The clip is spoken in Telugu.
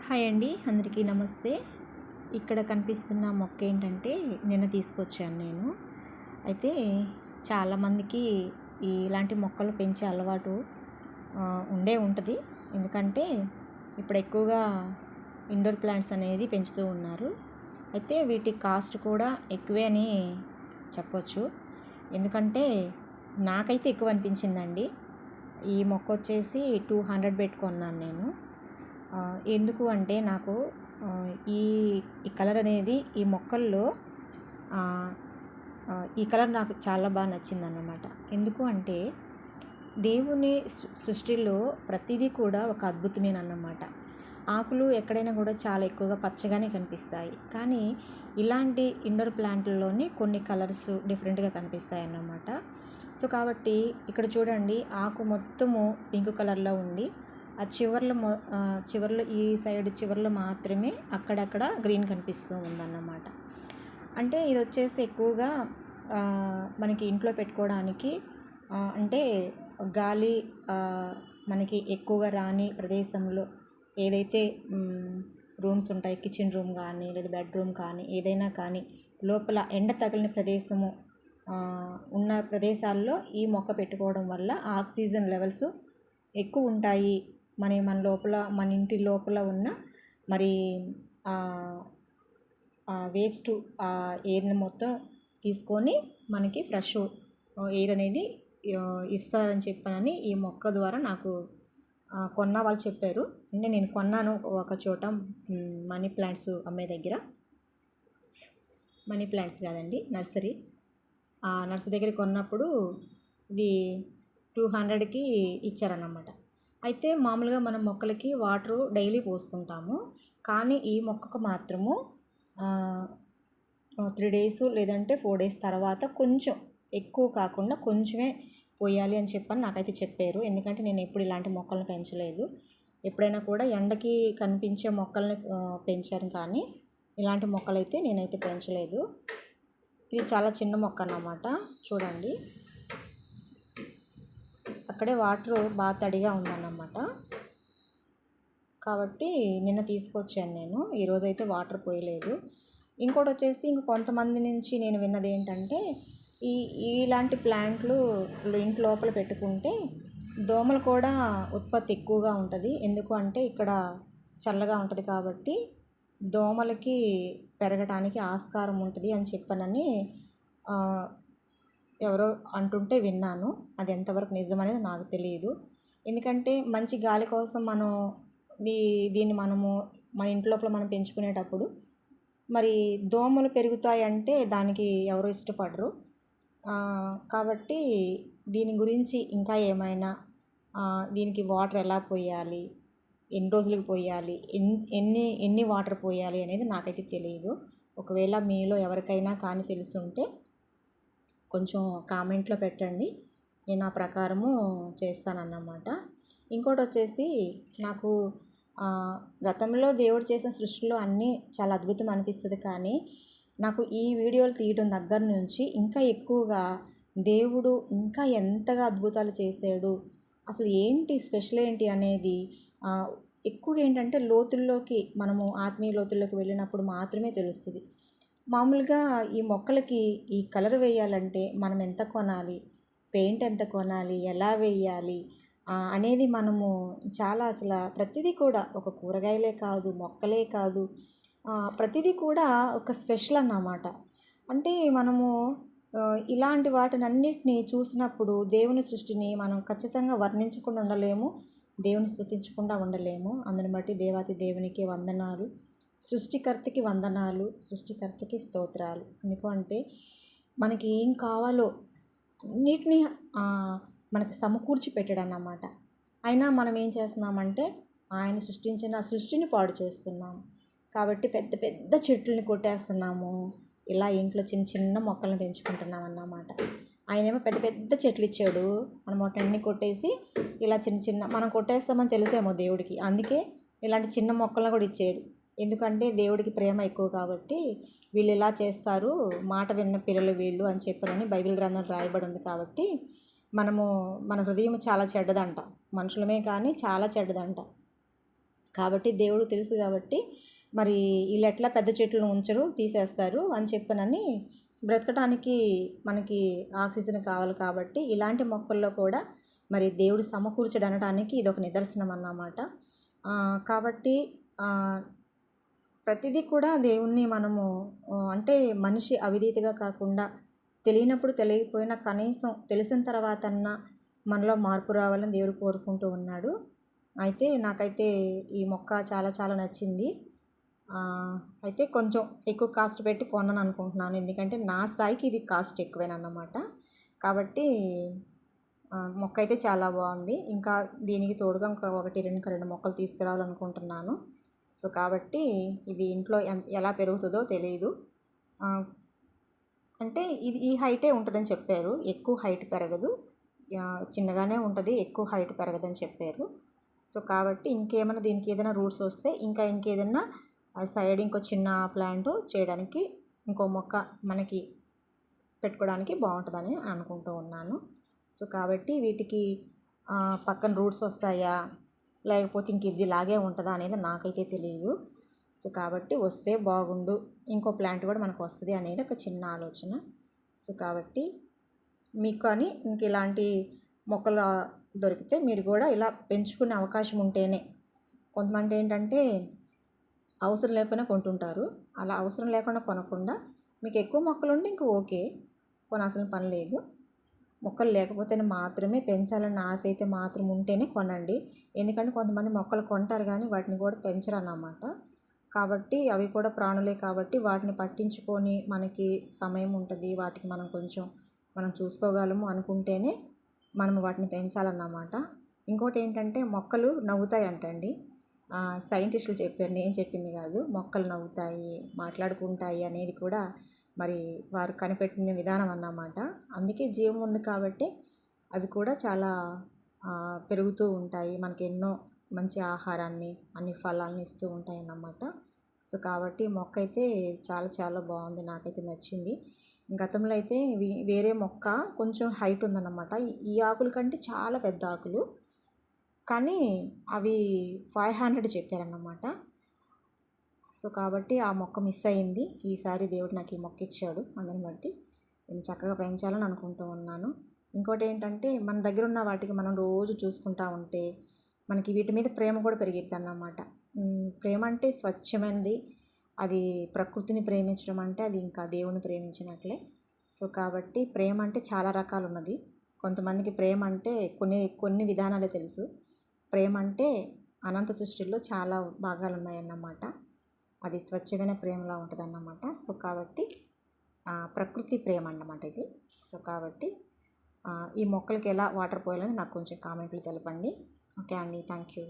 హాయ్ అండి, అందరికీ నమస్తే. ఇక్కడ కనిపిస్తున్న మొక్క ఏంటంటే నిన్న తీసుకొచ్చాను నేను. అయితే చాలామందికి ఇలాంటి మొక్కలు పెంచే అలవాటు ఉంటుంది. ఎందుకంటే ఇప్పుడు ఎక్కువగా ఇండోర్ ప్లాంట్స్ అనేది పెంచుతూ ఉన్నారు. అయితే వీటి కాస్ట్ కూడా ఎక్కువే అని చెప్పొచ్చు. ఎందుకంటే నాకైతే ఎక్కువ అనిపించిందండి. ఈ మొక్క వచ్చేసి 200 పెట్టుకున్నాను నేను. ఎందుకు అంటే నాకు ఈ ఈ కలర్ అనేది ఈ మొక్కల్లో ఈ కలర్ నాకు చాలా బాగా నచ్చిందన్నమాట. ఎందుకు అంటే దేవుని సృష్టిలో ప్రతిదీ కూడా ఒక అద్భుతమేనన్నమాట. ఆకులు ఎక్కడైనా కూడా చాలా ఎక్కువగా పచ్చగానే కనిపిస్తాయి, కానీ ఇలాంటి ఇండోర్ ప్లాంట్లలోని కొన్ని కలర్స్ డిఫరెంట్గా కనిపిస్తాయి అన్నమాట. సో కాబట్టి ఇక్కడ చూడండి, ఆకు మొత్తము పింక్ కలర్లో ఉండి ఆ చివర్లో ఈ సైడ్ చివర్లో మాత్రమే అక్కడక్కడ గ్రీన్ కనిపిస్తూ ఉందన్నమాట. అంటే ఇది వచ్చేసి ఎక్కువగా మనకి ఇంట్లో పెట్టుకోవడానికి, అంటే గాలి మనకి ఎక్కువగా రాని ప్రదేశంలో ఏదైతే రూమ్స్ ఉంటాయి, కిచెన్ రూమ్ కానీ లేదా బెడ్రూమ్ కానీ ఏదైనా కానీ లోపల ఎండ తగిలిన ప్రదేశము ఉన్న ప్రదేశాల్లో ఈ మొక్క పెట్టుకోవడం వల్ల ఆక్సిజన్ లెవెల్స్ ఎక్కువ ఉంటాయి. మన ఇంటి లోపల ఉన్న మరి వేస్ట్ ఎయిర్ని మొత్తం తీసుకొని మనకి ఫ్రెష్ ఎయిర్ అనేది ఇస్తారని చెప్పానని ఈ మొక్క ద్వారా నాకు కొన్న వాళ్ళు చెప్పారు. అంటే నేను కొన్నాను ఒక చోట, మనీ ప్లాంట్స్ అమ్మే దగ్గర. మనీ ప్లాంట్స్ కాదండి, నర్సరీ. ఆ నర్సరీ దగ్గర కొన్నప్పుడు ఇది 200కి ఇచ్చారన్నమాట. అయితే మామూలుగా మనం మొక్కలకి వాటరు డైలీ పోసుకుంటాము, కానీ ఈ మొక్కకు మాత్రము 3 days లేదంటే 4 days తర్వాత కొంచెం ఎక్కువ కాకుండా కొంచెమే పోయాలి అని చెప్పని నాకైతే చెప్పారు. ఎందుకంటే నేను ఎప్పుడు ఇలాంటి మొక్కలను పెంచలేదు. ఎప్పుడైనా కూడా ఎండకి కనిపించే మొక్కల్ని పెంచాను, కానీ ఇలాంటి మొక్కలైతే నేనైతే పెంచలేదు. ఇది చాలా చిన్న మొక్క అన్నమాట. చూడండి, అక్కడే వాటర్ బాగా తడిగా ఉందన్నమాట. కాబట్టి నిన్న తీసుకొచ్చాను నేను. ఈరోజైతే వాటర్ పోయలేదు. ఇంకోటి వచ్చేసి కొంతమంది నుంచి నేను విన్నది ఏంటంటే ఇలాంటి ప్లాంట్లు ఇంటి లోపల పెట్టుకుంటే దోమలు కూడా ఉత్పత్తి ఎక్కువగా ఉంటుంది. ఎందుకు అంటే ఇక్కడ చల్లగా ఉంటుంది కాబట్టి దోమలకి పెరగటానికి ఆస్కారం ఉంటుంది అని చెప్పనని ఎవరో అంటుంటే విన్నాను. అది ఎంతవరకు నిజమనేది నాకు తెలియదు. ఎందుకంటే మంచి గాలి కోసం దీన్ని మనము మన ఇంటి లోపల మనం పెంచుకునేటప్పుడు మరి దోమలు పెరుగుతాయంటే దానికి ఎవరు ఇష్టపడరు. కాబట్టి దీని గురించి ఇంకా ఏమైనా దీనికి వాటర్ ఎలా పోయాలి, ఎన్ని రోజులకు పోయాలి, ఎన్ని వాటర్ పోయాలి అనేది నాకైతే తెలియదు. ఒకవేళ మీలో ఎవరికైనా కానీ తెలుసుంటే కొంచెం కామెంట్లో పెట్టండి, నేను ఆ ప్రకారము చేస్తానన్నమాట. ఇంకోటి వచ్చేసి నాకు గతంలో దేవుడు చేసిన సృష్టిలో అన్నీ చాలా అద్భుతం అనిపిస్తుంది, కానీ నాకు ఈ వీడియోలు తీయడం దగ్గర నుంచి ఇంకా ఎక్కువగా దేవుడు ఇంకా ఎంతగా అద్భుతాలు చేశాడు, అసలు ఏంటి స్పెషల్ ఏంటి అనేది ఎక్కువగా ఏంటంటే లోతుల్లోకి మనము ఆత్మీయ లోతుల్లోకి వెళ్ళినప్పుడు మాత్రమే తెలుస్తుంది. మామూలుగా ఈ మొక్కలకి ఈ కలర్ వేయాలంటే మనం ఎంత కొనాలి, పెయింట్ ఎంత కొనాలి, ఎలా వేయాలి అనేది మనము చాలా అసలు ప్రతిదీ కూడా ఒక కూరగాయలే కాదు, మొక్కలే కాదు, ప్రతిదీ కూడా ఒక స్పెషల్ అన్నమాట. అంటే మనము ఇలాంటి వాటినన్నిటినీ చూసినప్పుడు దేవుని సృష్టిని మనం ఖచ్చితంగా వర్ణించకుండా ఉండలేము, దేవుని స్తుతించకుండా ఉండలేము. అందుని బట్టి దేవాతి దేవునికి వందనాలు, సృష్టికర్తకి వందనాలు, సృష్టికర్తకి స్తోత్రాలు. ఎందుకంటే మనకి ఏం కావాలో అన్నిటినీ మనకి సమకూర్చి పెట్టాడు అన్నమాట. అయినా మనం ఏం చేస్తున్నామంటే ఆయన సృష్టించిన సృష్టిని పాడు చేస్తున్నాము. కాబట్టి పెద్ద పెద్ద చెట్లని కొట్టేస్తున్నాము, ఇలా ఇంట్లో చిన్న చిన్న మొక్కలను పెంచుకుంటున్నాం అన్నమాట. ఆయనేమో పెద్ద పెద్ద చెట్లు ఇచ్చాడు, మనం వాటన్ని కొట్టేసి ఇలా చిన్న చిన్న మనం కొట్టేస్తామని తెలిసేమో దేవుడికి, అందుకే ఇలాంటి చిన్న మొక్కలను కూడా ఇచ్చాడు. ఎందుకంటే దేవుడికి ప్రేమ ఎక్కువ కాబట్టి వీళ్ళు ఇలా చేస్తారు, మాట విన్న పిల్లలు వీళ్ళు అని చెప్పనని బైబిల్ గ్రంథం రాయబడి ఉంది. కాబట్టి మన హృదయం చాలా చెడ్డదంట, మనుషులమే కానీ చాలా చెడ్డదంట. కాబట్టి దేవుడు తెలుసు కాబట్టి మరి వీళ్ళు ఎట్లా పెద్ద చెట్లను ఉంచరు, తీసేస్తారు అని చెప్పనని, బ్రతకటానికి మనకి ఆక్సిజన్ కావాలి కాబట్టి ఇలాంటి మొక్కల్లో కూడా మరి దేవుడు సమకూర్చడు అనడానికి ఇదొక నిదర్శనం అన్నమాట. కాబట్టి ప్రతిదీ కూడా దేవుణ్ణి మనము అంటే మనిషి అవిధీతిగా కాకుండా తెలియనప్పుడు తెలియకపోయినా కనీసం తెలిసిన తర్వాతన్నా మనలో మార్పు రావాలని దేవుడు కోరుకుంటూ ఉన్నాడు. అయితే నాకైతే ఈ మొక్క చాలా చాలా నచ్చింది. అయితే కొంచెం ఎక్కువ కాస్ట్ పెట్టి కొనను అనుకుంటున్నాను. ఎందుకంటే నా స్థాయికి ఇది కాస్ట్ ఎక్కువేనన్నమాట. కాబట్టి మొక్క అయితే చాలా బాగుంది. ఇంకా దీనికి తోడుగా ఇంకా 1, 2 మొక్కలు తీసుకురావాలనుకుంటున్నాను. సో కాబట్టి ఇది ఇంట్లో ఎలా పెరుగుతుందో తెలియదు. అంటే ఇది ఈ హైటే ఉంటుందని చెప్పారు. ఎక్కువ హైట్ పెరగదు, చిన్నగానే ఉంటుంది, ఎక్కువ హైట్ పెరగదని చెప్పారు. సో కాబట్టి ఇంకేమైనా దీనికి ఏదైనా రూట్స్ వస్తే ఇంకా ఇంకేదైనా సైడ్ ఇంకో చిన్న ప్లాంట్ చేయడానికి ఇంకో మొక్క మనకి పెట్టుకోవడానికి బాగుంటుందని అనుకుంటూ ఉన్నాను. సో కాబట్టి వీటికి పక్కన రూట్స్ వస్తాయా లేకపోతే ఇంక ఇది ఇలాగే ఉంటుందా అనేది నాకైతే తెలియదు. సో కాబట్టి వస్తే బాగుండు, ఇంకో ప్లాంట్ కూడా మనకు వస్తుంది అనేది ఒక చిన్న ఆలోచన. సో కాబట్టి మీకు కానీ ఇంక ఇలాంటి మొక్కలు దొరికితే మీరు కూడా ఇలా పెంచుకునే అవకాశం ఉంటేనే. కొంతమంది ఏంటంటే అవసరం లేకపోయినా కొంటుంటారు. అలా అవసరం లేకుండా కొనకుండా మీకు ఎక్కువ మొక్కలు ఉంటే ఇంక ఓకే, కొనాల్సిన పని లేదు. మొక్కలు లేకపోతేనే మాత్రమే పెంచాలన్న ఆశ అయితే మాత్రం ఉంటేనే కొనండి. ఎందుకంటే కొంతమంది మొక్కలు కొంటారు కానీ వాటిని కూడా పెంచరు అన్నమాట. కాబట్టి అవి కూడా ప్రాణులే కాబట్టి వాటిని పట్టించుకొని మనకి సమయం ఉంటుంది, వాటికి మనం చూసుకోగలము అనుకుంటేనే మనం వాటిని పెంచాలన్నమాట. ఇంకోటి ఏంటంటే మొక్కలు నవ్వుతాయి అంటండి. సైంటిస్టులు చెప్పారు, నేను చెప్పింది కాదు. మొక్కలు నవ్వుతాయి, మాట్లాడుకుంటాయి అనేది కూడా మరి వారు కనిపెట్టిన విధానం అన్నమాట. అందుకే జీవం ఉంది కాబట్టి అవి కూడా చాలా పెరుగుతూ ఉంటాయి, మనకి ఎన్నో మంచి ఆహారాన్ని అన్ని ఫలాలను ఇస్తూ ఉంటాయి అన్నమాట. సో కాబట్టి మొక్క అయితే చాలా చాలా బాగుంది, నాకైతే నచ్చింది. గతంలో అయితే వేరే మొక్క కొంచెం హైట్ ఉందన్నమాట. ఈ ఆకుల కంటే చాలా పెద్ద ఆకులు, కానీ అవి 500 చెప్పారన్నమాట. సో కాబట్టి ఆ మొక్క మిస్ అయింది. ఈసారి దేవుడు నాకు ఈ మొక్క ఇచ్చాడు, అందుని బట్టి నేను చక్కగా పెంచాలని అనుకుంటూ ఉన్నాను. ఇంకోటి ఏంటంటే మన దగ్గర ఉన్న వాటికి మనం రోజు చూసుకుంటూ ఉంటే మనకి వీటి మీద ప్రేమ కూడా పెరిగిద్ది అన్నమాట. ప్రేమ అంటే స్వచ్ఛమైనది, అది ప్రకృతిని ప్రేమించడం అంటే అది ఇంకా దేవుని ప్రేమించినట్లే. సో కాబట్టి ప్రేమ అంటే చాలా రకాలు ఉన్నది. కొంతమందికి ప్రేమ అంటే కొన్ని విధానాలే తెలుసు. ప్రేమ అంటే అనంత సృష్టిలో చాలా భాగాలు ఉన్నాయన్నమాట. అది స్వచ్ఛమైన ప్రేమలా ఉంటుంది అన్నమాట. సో కాబట్టి ప్రకృతి ప్రేమ అన్నమాట ఇది. సో కాబట్టి ఈ మొక్కలకి ఎలా వాటర్ పోయాలని నాకు కొంచెం కామెంట్లు తెలపండి. ఓకే అండి, థ్యాంక్ యూ.